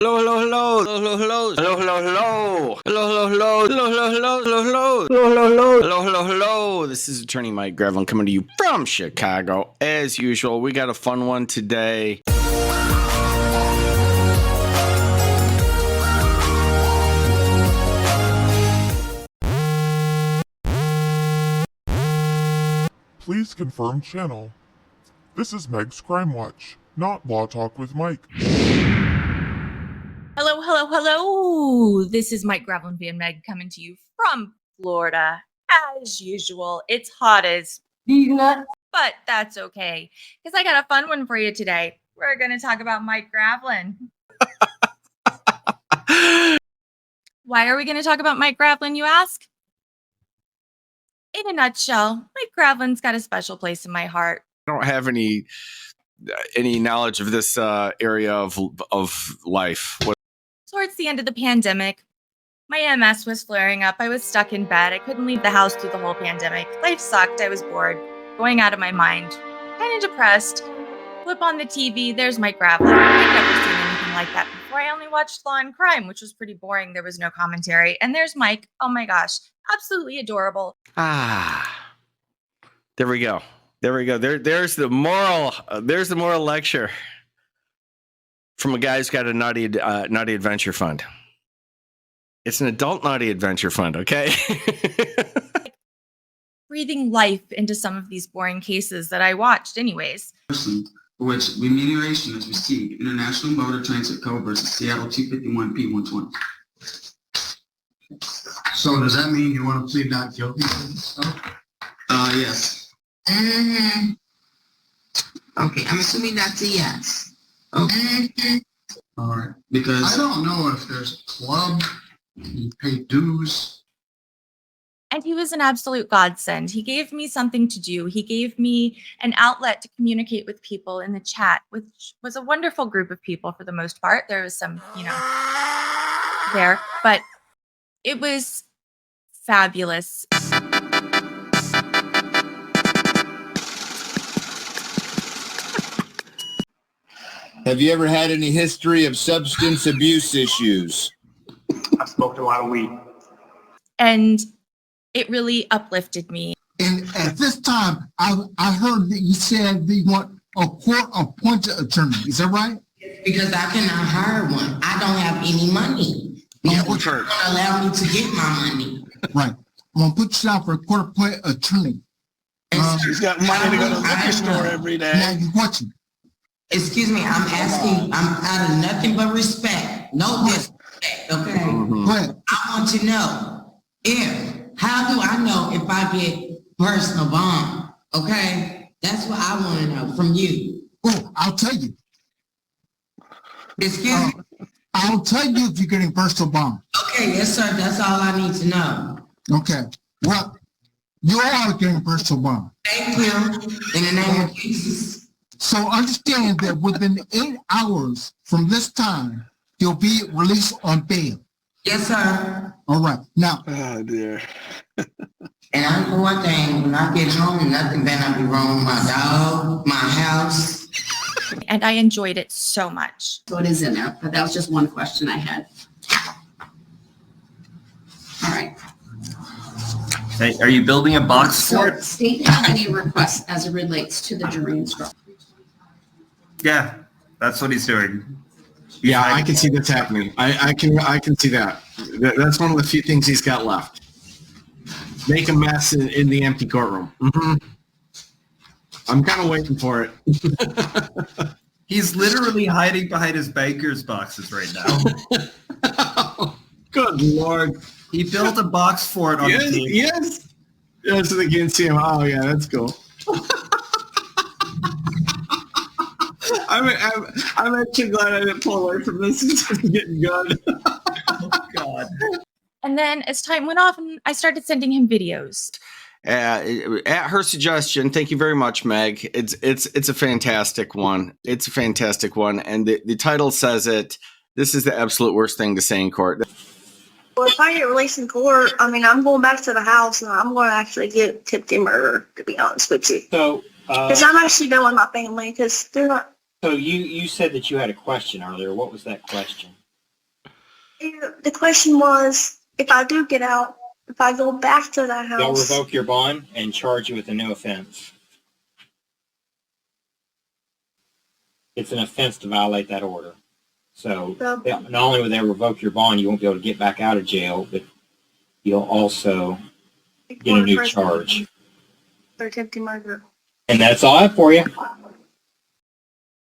Hello, hello, hello, hello, hello, hello, hello, hello, hello, hello, hello, hello, hello, hello, hello, hello, hello, hello, hello, hello. This is Attorney Mike Gravlin coming to you from Chicago. As usual, we got a fun one today. Please confirm channel. This is Meg's Crime Watch, not Law Talk with Mike. Hello, hello, hello. This is Mike Gravlin and Meg coming to you from Florida. As usual, it's hot as peanuts, but that's okay because I got a fun one for you today. We're going to talk about Mike Gravlin. Why are we going to talk about Mike Gravlin, you ask? In a nutshell, Mike Gravlin's got a special place in my heart. I don't have any knowledge of this area of life. Towards the end of the pandemic, my MS was flaring up. I was stuck in bed. I couldn't leave the house through the whole pandemic. Life sucked. I was bored, going out of my mind, kind of depressed. Flip on the TV. There's Mike Gravlin. I'd never seen anything like that before. I only watched Law and Crime, which was pretty boring. There was no commentary. And there's Mike. Oh my gosh, absolutely adorable. There we go. There we go. There's the moral. There's the moral lecture from a guy who's got a naughty adventure fund. It's an adult naughty adventure fund, okay? Breathing life into some of these boring cases that I watched anyways. For which remuneration is received. International Motor Transit Code versus Seattle 251P120. So does that mean you want to plead not guilty to this stuff? Yes. Okay, I'm assuming that's a yes. Okay. All right. Because I don't know if there's a club, you pay dues. And he was an absolute godsend. He gave me something to do. He gave me an outlet to communicate with people in the chat, which was a wonderful group of people for the most part. There was some, there, but it was fabulous. Have you ever had any history of substance abuse issues? I've smoked a lot of weed. And it really uplifted me. And at this time, I heard that you said that you want a court-appointed attorney. Is that right? Because I cannot hire one. I don't have any money. Yeah, It's not gonna allow me to get my money. Right. I'm going to put you down for a court-appointed attorney. She's got money to go to the liquor store every day. Now you're watching. Excuse me, I'm asking, I'm out of nothing but respect. No disrespect, okay? Go ahead. I want to know how do I know if I get personal bond? Okay? That's what I want to know from you. Oh, I'll tell you. Excuse me? I'll tell you if you're getting personal bond. Okay, yes, sir. That's all I need to know. Okay. Well, you are getting personal bond. Thank you. In the name of Jesus. So understand that within 8 hours from this time, you'll be released on bail. Yes, sir. All right. Now. Oh, dear. And I know one thing, when I get home, nothing better be wrong with my dog, my house. And I enjoyed it so much. So it is in there, but that was just one question I had. All right. Hey, are you building a box for it? State has any requests as it relates to the jury instruction? Yeah, that's what he's doing. Yeah, I can see that's happening. I can see that. That's one of the few things he's got left. Make a mess in the empty courtroom. Mm-hmm. I'm kind of waiting for it. He's literally hiding behind his banker's boxes right now. Good Lord. He built a box for it on the table. Yes. So they can see him. Oh, yeah, that's cool. I'm actually glad I didn't pull away from this. It's getting good. Oh, God. And then as time went off, I started sending him videos. At her suggestion, thank you very much, Meg. It's a fantastic one. It's a fantastic one. And the title says it. This is the absolute worst thing to say in court. Well, if I get released in court, I mean, I'm going back to the house and I'm going to actually get tipped in murder, to be honest with you. So, because I'm actually done with my family because they're not. So you said that you had a question earlier. What was that question? The question was, if I do get out, if I go back to that house. They'll revoke your bond and charge you with a new offense. It's an offense to violate that order. So not only will they revoke your bond, you won't be able to get back out of jail, but you'll also get a new charge. For attempted murder. And that's all I have for you.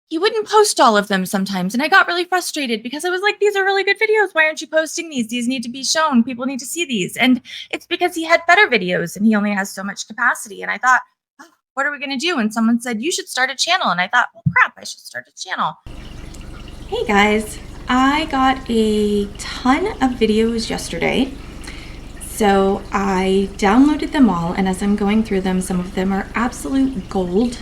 He wouldn't post all of them sometimes, and I got really frustrated because I was like, these are really good videos. Why aren't you posting these? These need to be shown. People need to see these. And it's because he had better videos and he only has so much capacity. And I thought, oh, what are we going to do? And someone said, you should start a channel. And I thought, well, crap, I should start a channel. Hey guys, I got a ton of videos yesterday. So I downloaded them all, and as I'm going through them, some of them are absolute gold.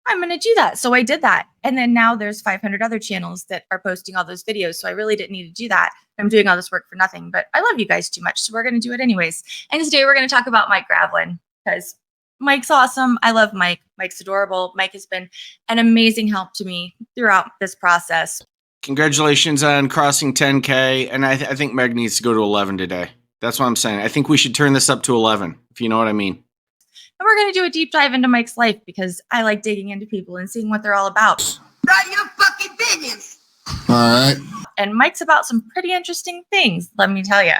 I'm going to do that. So I did that. And then now there's 500 other channels that are posting all those videos. So I really didn't need to do that. I'm doing all this work for nothing, but I love you guys too much. So we're going to do it anyways. And today we're going to talk about Mike Gravlin because Mike's awesome. I love Mike. Mike's adorable. Mike has been an amazing help to me throughout this process. Congratulations on crossing 10K. And I think Meg needs to go to 11 today. That's what I'm saying. I think we should turn this up to 11, if you know what I mean. And we're going to do a deep dive into Mike's life because I like digging into people and seeing what they're all about. None of your fucking business. All right. And Mike's about some pretty interesting things, let me tell you.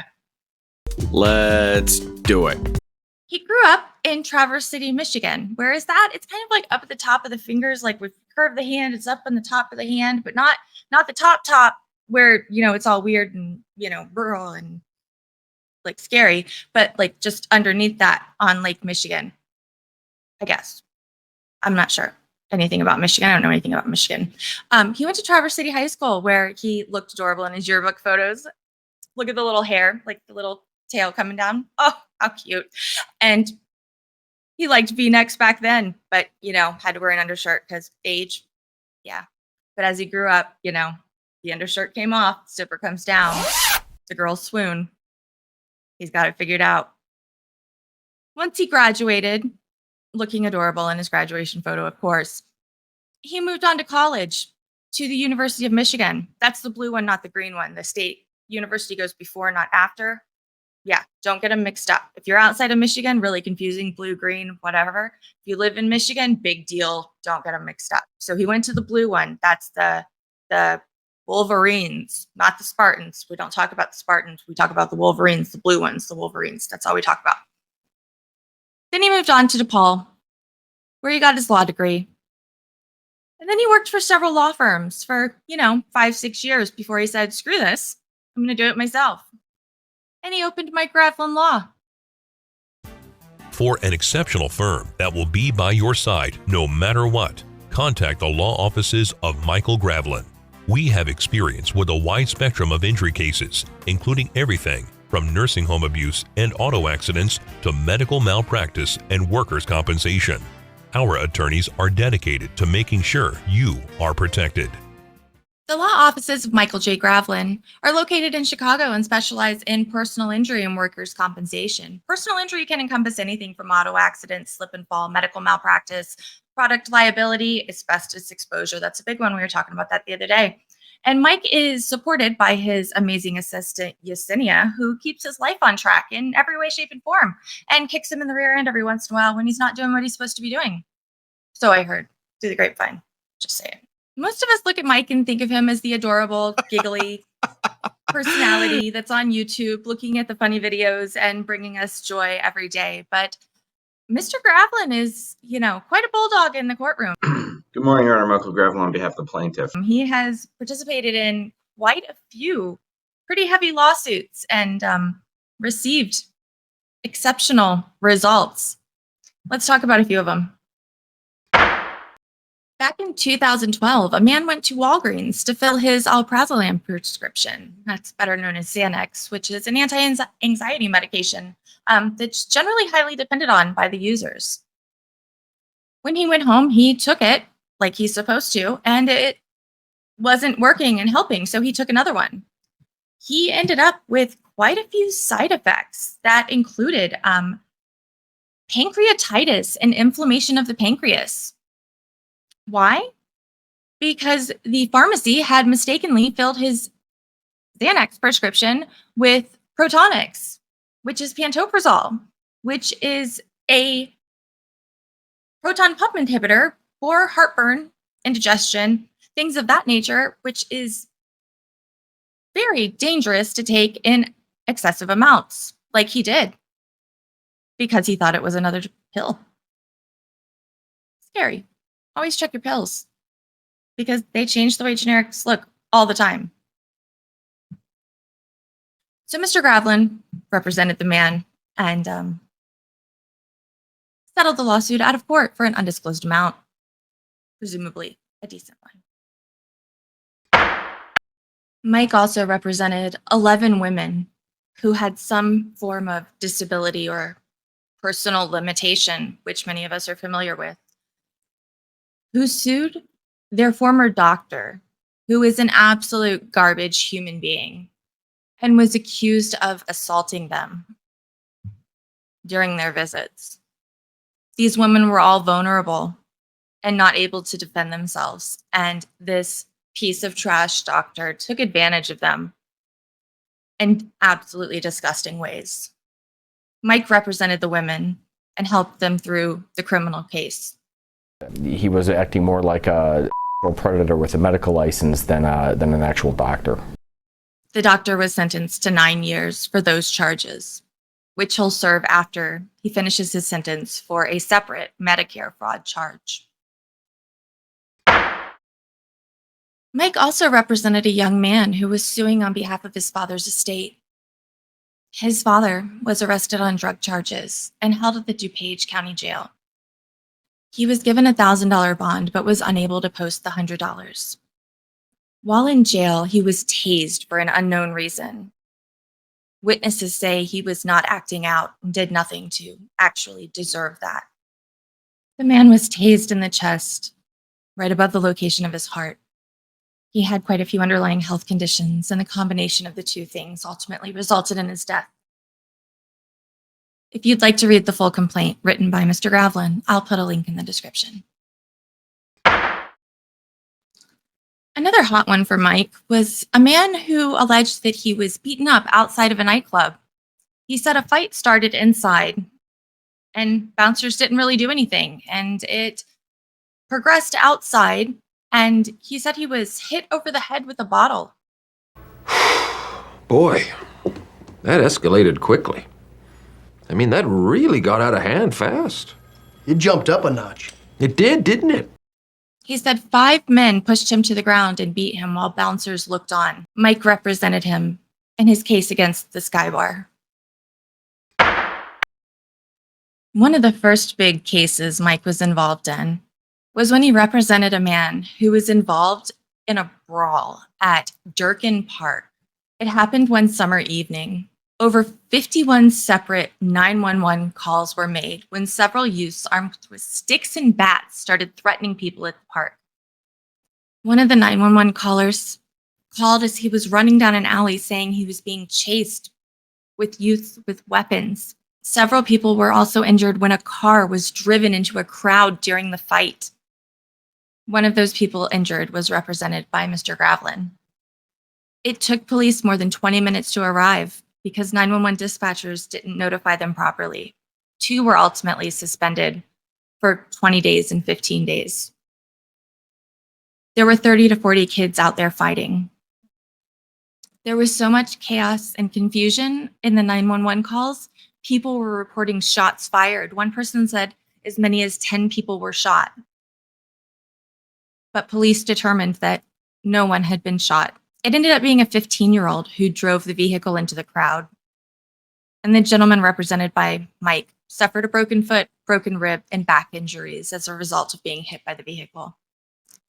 Let's do it. He grew up in Traverse City, Michigan. Where is that? It's kind of like up at the top of the fingers, like with curve the hand, it's up on the top of the hand, but not the top where, you know, it's all weird and, you know, rural and like scary, but like just underneath that on Lake Michigan. I guess. I'm not sure anything about Michigan. I don't know anything about Michigan. He went to Traverse City High School where he looked adorable in his yearbook photos. Look at the little hair, like the little tail coming down. Oh, how cute. And he liked V-necks back then, but, you know, had to wear an undershirt because age. Yeah. But as he grew up, you know, the undershirt came off, zipper comes down, the girls swoon. He's got it figured out. Once he graduated, looking adorable in his graduation photo, of course, he moved on to college to the University of Michigan. That's the blue one, not the green one. The state university goes before, not after. Yeah, don't get them mixed up. If you're outside of Michigan, really confusing, blue, green, whatever. If you live in Michigan, big deal. Don't get them mixed up. So he went to the blue one. That's the Wolverines, not the Spartans. We don't talk about the Spartans. We talk about the Wolverines, the blue ones, the Wolverines. That's all we talk about. Then he moved on to DePaul, where he got his law degree. And then he worked for several law firms for, 5-6 years before he said, screw this, I'm going to do it myself. And he opened Mike Gravlin Law. For an exceptional firm that will be by your side no matter what, contact the law offices of Michael Gravlin. We have experience with a wide spectrum of injury cases, including everything from nursing home abuse and auto accidents to medical malpractice and workers' compensation. Our attorneys are dedicated to making sure you are protected. The law offices of Michael J. Gravlin are located in Chicago and specialize in personal injury and workers' compensation. Personal injury can encompass anything from auto accidents, slip and fall, medical malpractice, product liability, asbestos exposure. That's a big one. We were talking about that the other day. And Mike is supported by his amazing assistant, Yesenia, who keeps his life on track in every way, shape, and form, and kicks him in the rear end every once in a while when he's not doing what he's supposed to be doing. So I heard through the grapevine. Just saying. Most of us look at Mike and think of him as the adorable, giggly personality that's on YouTube, looking at the funny videos and bringing us joy every day. But Mr. Gravlin is, quite a bulldog in the courtroom. Good morning, Your Honor. Michael Gravlin on behalf of the plaintiff. He has participated in quite a few pretty heavy lawsuits and received exceptional results. Let's talk about a few of them. Back in 2012, a man went to Walgreens to fill his alprazolam prescription. That's better known as Xanax, which is an anti-anxiety medication that's generally highly depended on by the users. When he went home, he took it like he's supposed to, and it wasn't working and helping, so he took another one. He ended up with quite a few side effects that included pancreatitis and inflammation of the pancreas. Why? Because the pharmacy had mistakenly filled his Xanax prescription with Protonix, which is pantoprazole, which is a proton pump inhibitor for heartburn, indigestion, things of that nature, which is very dangerous to take in excessive amounts, like he did, because he thought it was another pill. Scary. Always check your pills, because they change the way generics look all the time. So Mr. Gravlin represented the man and settled the lawsuit out of court for an undisclosed amount, presumably a decent one. Mike also represented 11 women who had some form of disability or personal limitation, which many of us are familiar with, who sued their former doctor, who is an absolute garbage human being, and was accused of assaulting them during their visits. These women were all vulnerable and not able to defend themselves, and this piece of trash doctor took advantage of them in absolutely disgusting ways. Mike represented the women and helped them through the criminal case. He was acting more like a predator with a medical license than an actual doctor. The doctor was sentenced to 9 years for those charges, which he'll serve after he finishes his sentence for a separate Medicare fraud charge. Mike also represented a young man who was suing on behalf of his father's estate. His father was arrested on drug charges and held at the DuPage County Jail. He was given a $1,000 bond but was unable to post the $100. While in jail, he was tased for an unknown reason. Witnesses say he was not acting out and did nothing to actually deserve that. The man was tased in the chest, right above the location of his heart. He had quite a few underlying health conditions, and the combination of the two things ultimately resulted in his death. If you'd like to read the full complaint written by Mr. Gravlin, I'll put a link in the description. Another hot one for Mike was a man who alleged that he was beaten up outside of a nightclub. He said a fight started inside and bouncers didn't really do anything, and it progressed outside, and he said he was hit over the head with a bottle. Boy, that escalated quickly. I mean, that really got out of hand fast. It jumped up a notch. It did, didn't it? He said 5 men pushed him to the ground and beat him while bouncers looked on. Mike represented him in his case against the Sky Bar. One of the first big cases Mike was involved in was when he represented a man who was involved in a brawl at Durkin Park. It happened one summer evening. Over 51 separate 911 calls were made when several youths armed with sticks and bats started threatening people at the park. One of the 911 callers called as he was running down an alley saying he was being chased with youths with weapons. Several people were also injured when a car was driven into a crowd during the fight. One of those people injured was represented by Mr. Gravlin. It took police more than 20 minutes to arrive because 911 dispatchers didn't notify them properly. 2 were ultimately suspended for 20 days and 15 days. There were 30 to 40 kids out there fighting. There was so much chaos and confusion in the 911 calls. People were reporting shots fired. One person said as many as 10 people were shot. But police determined that no one had been shot. It ended up being a 15-year-old who drove the vehicle into the crowd. And the gentleman represented by Mike suffered a broken foot, broken rib, and back injuries as a result of being hit by the vehicle.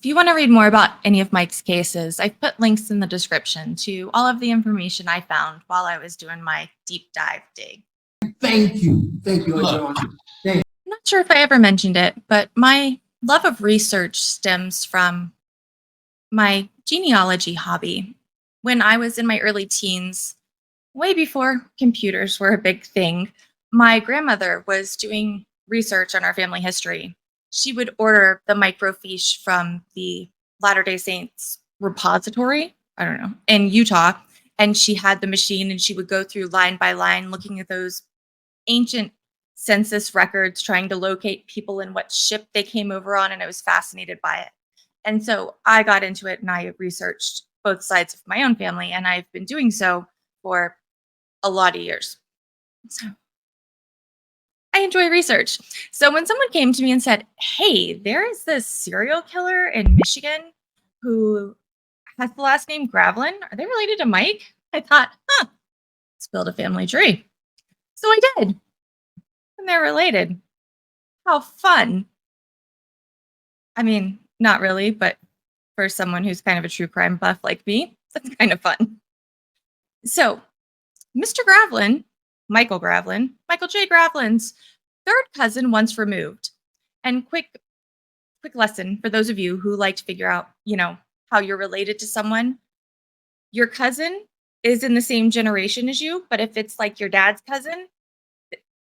If you want to read more about any of Mike's cases, I've put links in the description to all of the information I found while I was doing my deep dive dig. Thank you. Thank you. I'm not sure if I ever mentioned it, but my love of research stems from my genealogy hobby. When I was in my early teens, way before computers were a big thing, my grandmother was doing research on our family history. She would order the microfiche from the Latter-day Saints repository, in Utah, and she had the machine, and she would go through line by line looking at those ancient census records, trying to locate people and what ship they came over on, and I was fascinated by it. And so I got into it, and I researched both sides of my own family, and I've been doing so for a lot of years. So I enjoy research. So when someone came to me and said, hey, there is this serial killer in Michigan who has the last name Gravlin, are they related to Mike? I thought, let's build a family tree. So I did. And they're related. How fun. I mean, not really, but for someone who's kind of a true crime buff like me, that's kind of fun. So Mr. Gravlin, Michael J. Gravlin's third cousin once removed. And quick lesson for those of you who like to figure out, how you're related to someone. Your cousin is in the same generation as you, but if it's like your dad's cousin,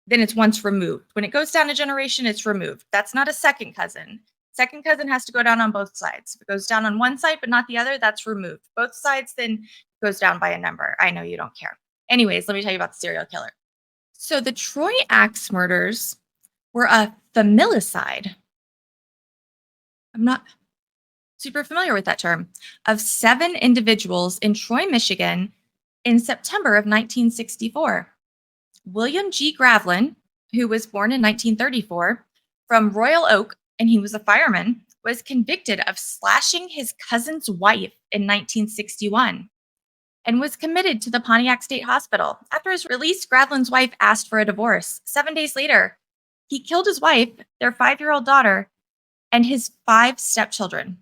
then it's once removed. When it goes down a generation, it's removed. That's not a second cousin. Second cousin has to go down on both sides. If it goes down on one side but not the other, that's removed. Both sides then goes down by a number. I know you don't care. Anyways, let me tell you about the serial killer. So the Troy Axe murders were a familicide. I'm not super familiar with that term. Of 7 individuals in Troy, Michigan in September of 1964. William G. Gravlin, who was born in 1934 from Royal Oak, and he was a fireman, was convicted of slashing his cousin's wife in 1961 and was committed to the Pontiac State Hospital. After his release, Gravlin's wife asked for a divorce. 7 days later, he killed his wife, their 5-year-old daughter, and his 5 stepchildren.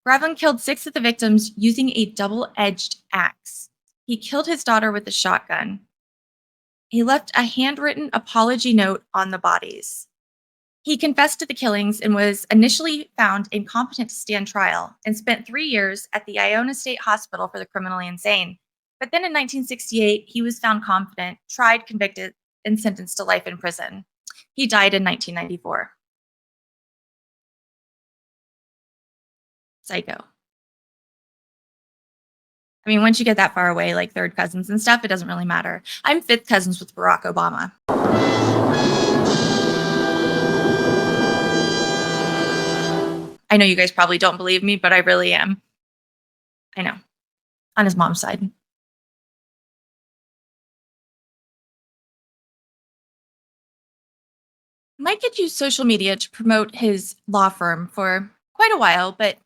Gravlin killed 6 of the victims using a double-edged axe. He killed his daughter with a shotgun. He left a handwritten apology note on the bodies. He confessed to the killings and was initially found incompetent to stand trial and spent 3 years at the Iona State Hospital for the criminally insane. But then in 1968, he was found competent, tried, convicted, and sentenced to life in prison. He died in 1994. Psycho. I mean, once you get that far away, like third cousins and stuff, it doesn't really matter. I'm 5th cousins with Barack Obama. I know you guys probably don't believe me, but I really am. I know. On his mom's side. Mike had used social media to promote his law firm for quite a while, but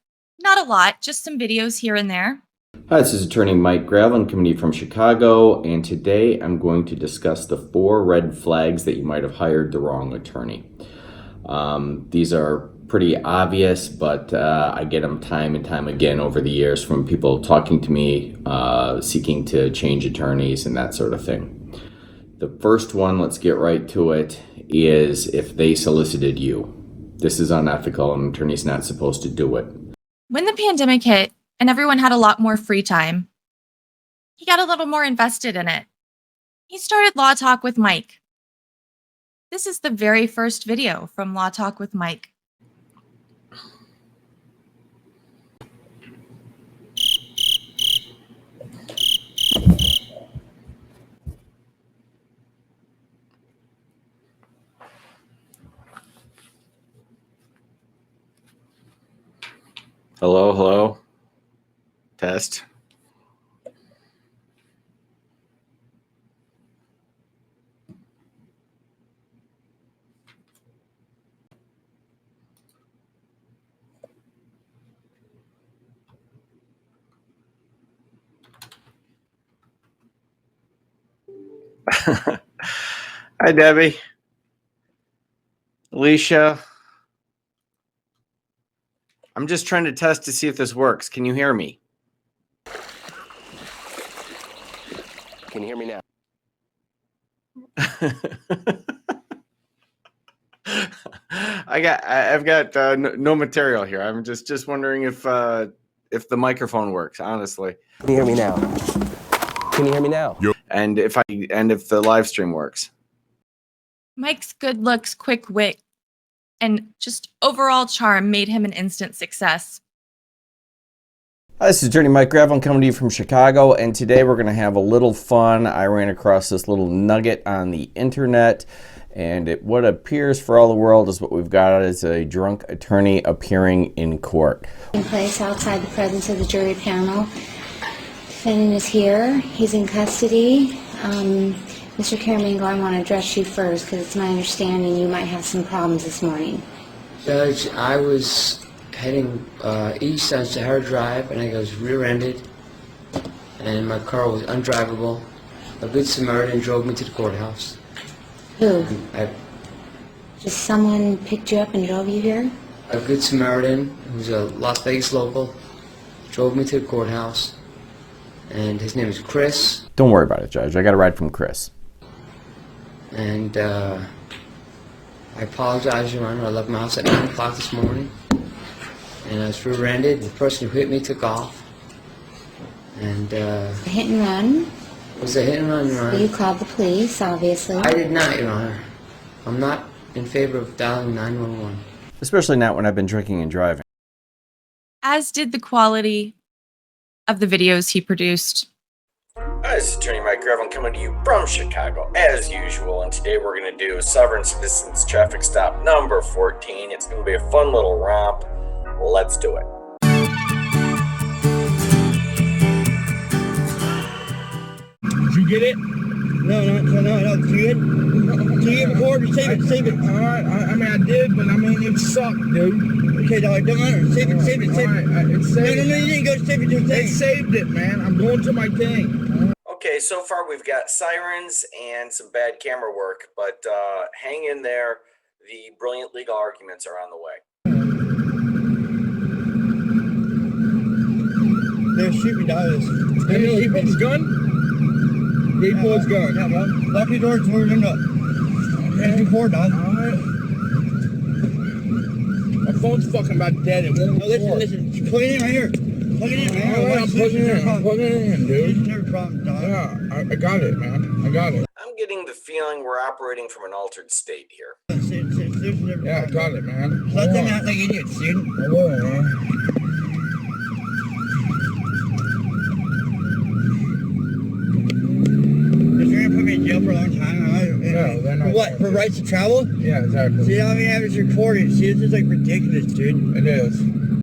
not a lot, just some videos here and there. Hi, this is Attorney Mike Gravlin coming to you from Chicago, and today I'm going to discuss the 4 red flags that you might have hired the wrong attorney. These are pretty obvious, but I get them time and time again over the years from people talking to me, seeking to change attorneys and that sort of thing. The first one, let's get right to it, is if they solicited you. This is unethical. An attorney's not supposed to do it. When the pandemic hit and everyone had a lot more free time, he got a little more invested in it. He started Law Talk with Mike. This is the very first video from Law Talk with Mike. Hello, hello. Test. Hi, Debbie. Alicia. I'm just trying to test to see if this works. Can you hear me? Can you hear me now? I've got no material here. I'm just wondering if the microphone works, honestly. Can you hear me now? Can you hear me now? Yep. And if the live stream works. Mike's good looks, quick wit, and just overall charm made him an instant success. Hi, this is Attorney Mike Gravlin coming to you from Chicago, and today we're going to have a little fun. I ran across this little nugget on the internet, and what appears for all the world is what we've got is a drunk attorney appearing in court. In place outside the presence of the jury panel. Defendant is here. He's in custody. Mr. Caramingo, I want to address you first because it's my understanding you might have some problems this morning. Judge, I was heading east on Sahara Drive, and I was rear-ended, and my car was undrivable. A good Samaritan drove me to the courthouse. Who? Just someone picked you up and drove you here? A good Samaritan, who's a Las Vegas local, drove me to the courthouse, and his name is Chris. Don't worry about it, Judge. I got a ride from Chris. And I apologize, Your Honor. I left my house at 9 o'clock this morning. And I was rear-ended. The person who hit me took off. And A hit and run? It was a hit and run, Your Honor. You called the police, obviously. I did not, Your Honor. I'm not in favor of dialing 911. Especially not when I've been drinking and driving. As did the quality of the videos he produced. Hi, this is Attorney Mike Gravlin coming to you from Chicago, as usual, and today we're going to do Sovereign Citizens Traffic Stop number 14. It's going to be a fun little romp. Let's do it. Did you get it? No. Did you get it? Did you get it before? Save it. All right. I mean, I did, but I mean, it sucked, dude. Okay, dog. Don't matter. Save it. Right, it's saved. No, you didn't go save it to your thing. It saved it, man. I'm going to my thing. Okay, so far we've got sirens and some bad camera work, but hang in there. The brilliant legal arguments are on the way. They're shooting dollars. He pulled his gun? He pulled his gun. Yeah, bro. Lock your doors and we're in up. Okay. Do 4, dog. Alright. My phone's fucking about dead. It won't listen. Plug it in right here. Plug it in right here. Alright, I'm plugging it in, dude. Never problem, dog. Yeah, I got it, man. I got it. I'm getting the feeling we're operating from an altered state here. Yeah, I got it, man. Let them act like idiots, dude. I will, man. Put me in jail for a long time. For what? For rights to travel? Yeah, exactly. See, I mean, I was recording. See, this is like ridiculous, dude. It is. And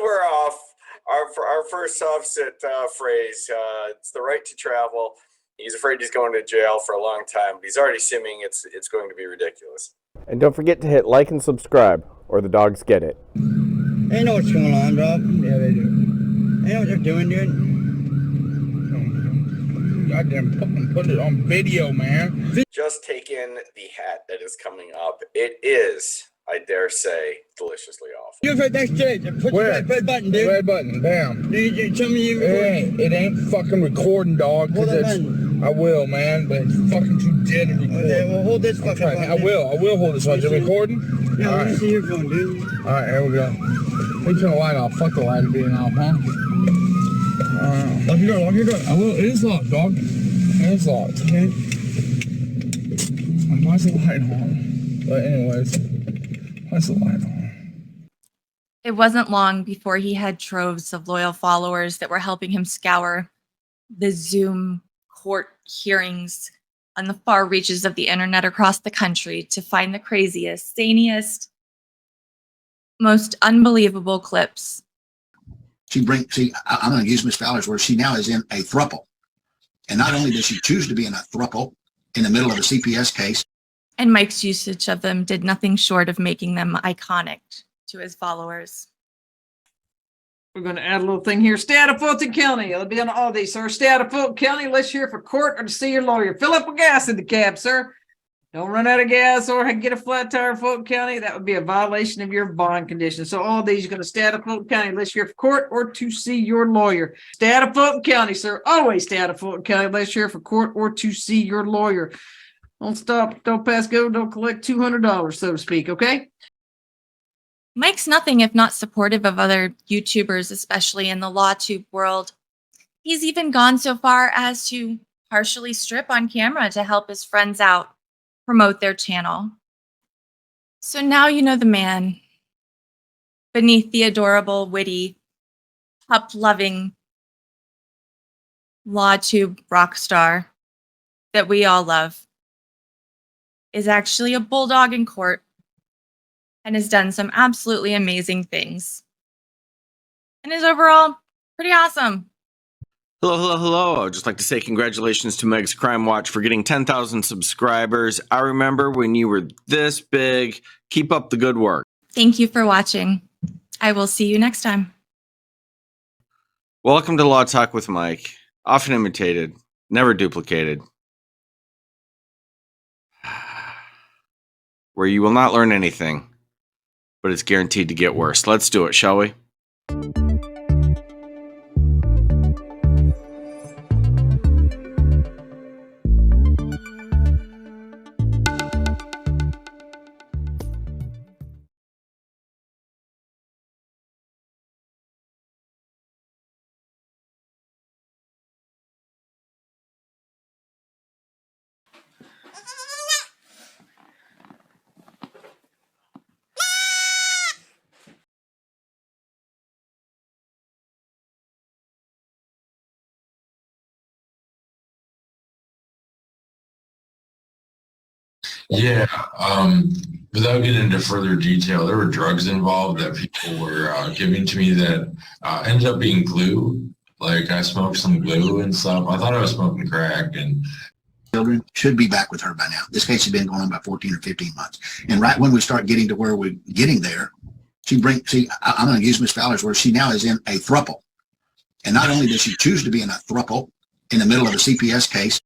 we're off. Our first SovCit phrase. It's the right to travel. He's afraid he's going to jail for a long time, but he's already assuming it's going to be ridiculous. And don't forget to hit like and subscribe, or the dogs get it. They know what's going on, dog. Yeah, they do. They know what they're doing, dude. Goddamn, put it on video, man. Just take in the hat that is coming up. It is, I dare say, deliciously awful. You right next to it. Put the red button, dude. Red button, bam. Tell me you recording. It ain't fucking recording, dog. Hold that button. I will, man, but it's fucking too dead to record. Okay, well, hold this fucking button. I will hold this one. Is it recording? Yeah, let me see your phone, dude. All right, here we go. Let me turn the light off. Fuck the light being off, huh? Lock your door. I will. It is locked, dog. It is locked. Okay. Why is the light on? But anyways, why is the light on? It wasn't long before he had troves of loyal followers that were helping him scour the Zoom court hearings on the far reaches of the internet across the country to find the craziest, zaniest, most unbelievable clips. I'm going to use Miss Fowler's word. She now is in a thruple. And not only does she choose to be in a thruple in the middle of a CPS case. And Mike's usage of them did nothing short of making them iconic to his followers. We're going to add a little thing here. Stay out of Fulton County. It'll be on all these, sir. Stay out of Fulton County unless you're here for court or to see your lawyer. Fill up with gas in the cab, sir. Don't run out of gas or get a flat tire in Fulton County. That would be a violation of your bond conditions. So all these, you're going to stay out of Fulton County unless you're here for court or to see your lawyer. Stay out of Fulton County, sir. Always stay out of Fulton County unless you're here for court or to see your lawyer. Don't stop, don't pass go, don't collect $200, so to speak, okay? Mike's nothing if not supportive of other YouTubers, especially in the LawTube world. He's even gone so far as to partially strip on camera to help his friends out, promote their channel. So now you know the man. beneath the adorable, witty, pup-loving law tube rock star that we all love is actually a bulldog in court and has done some absolutely amazing things and is overall pretty awesome. Hello, hello, hello. I'd just like to say congratulations to Meg's Crime Watch for getting 10,000 subscribers. I remember when you were this big. Keep up the good work. Thank you for watching. I will see you next time. Welcome to Law Talk with Mike. Often imitated, never duplicated. Where you will not learn anything, but it's guaranteed to get worse. Let's do it, shall we? Yeah, without getting into further detail, there were drugs involved that people were giving to me that ended up being glue. Like I smoked some glue and stuff. I thought I was smoking crack, and children should be back with her by now. This case has been going on about 14 or 15 months. And right when we start getting to where we're getting there, I'm going to use Miss Fowler's word, she now is in a thruple. And not only does she choose to be in a thruple in the middle of a CPS case.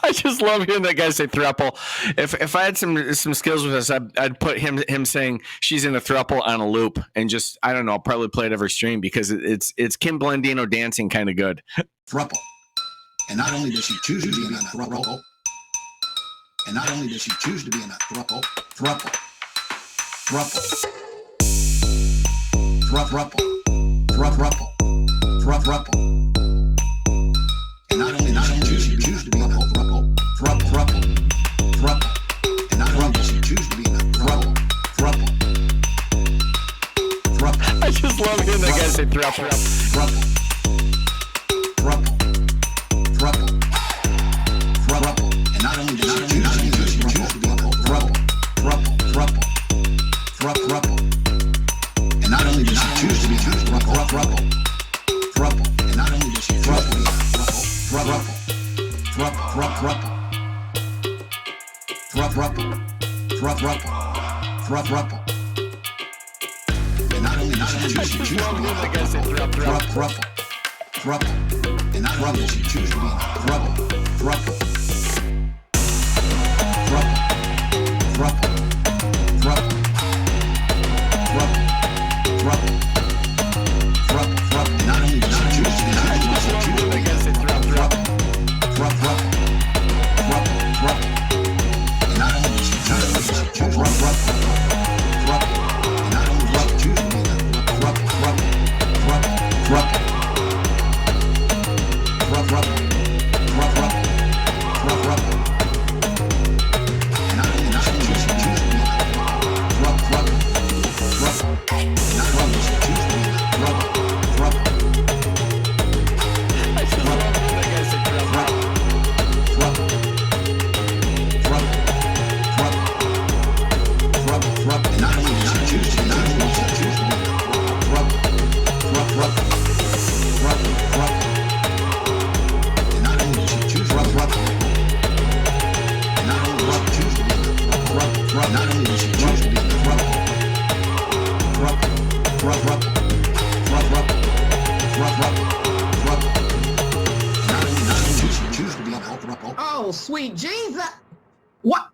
I just love hearing that guy say thruple. If I had some skills with this, I'd put him saying she's in a thruple on a loop and just, I don't know, I'll probably play it every stream because it's Kim Blandino dancing kind of good. Thruple. And not only does she choose to be in a thruple, and not only does she choose to be in a thruple, thruple. And not only does she choose to be in a thruple, and not only does she choose to be in a thruple. I just love hearing that guy say thruple. And not only does she choose to be in a thruple. And not only does she choose to be in a thruple. And not only does she choose to be in a Oh, sweet Jesus. What?